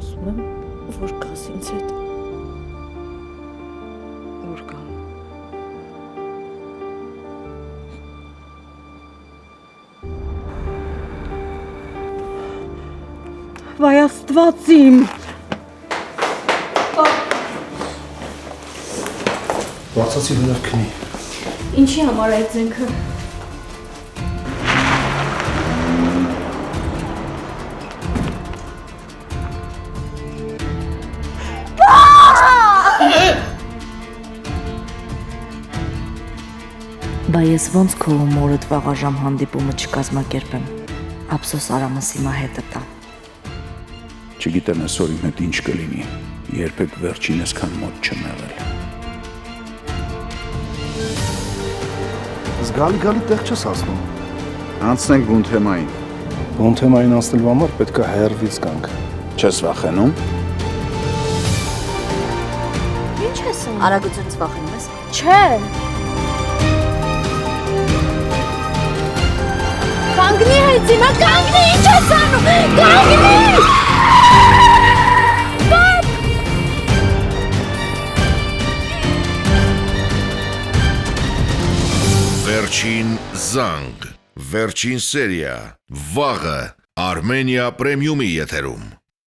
Ուզում եմ, որ գաս ինձ հետ։ Ուր գամ։ Վայ Աստված իմ։ Բացացի վերավ քնի։ Ինչի համար այդ զենքը։ Բա ես ոնց քո մորդ վաղաժամ հանդիպումը չկազմակերպեմ, ափսոս Արամս հիմա հետը տա։ Չգիտեմ այսօր իմ հետ ինչ կլինի, երբեք վերջինս քան մոտ չեմ եղել։ Զգալի տեղ չես ասնում։ Անցնենք բուն թեմային։ Բուն թեմային անցնելու համար պետք է հերվից գանք։ Չես վախենում։ Ինչ ես անում։ Արագությունից վախենում ես։ Չէ։ Կանգնի հենց հիմա, կանգնի, ինչ ես անում, կանգնի։ Վերջին զանգ, վերջին սերիա, վաղը Armenia Premium-ի եթերում։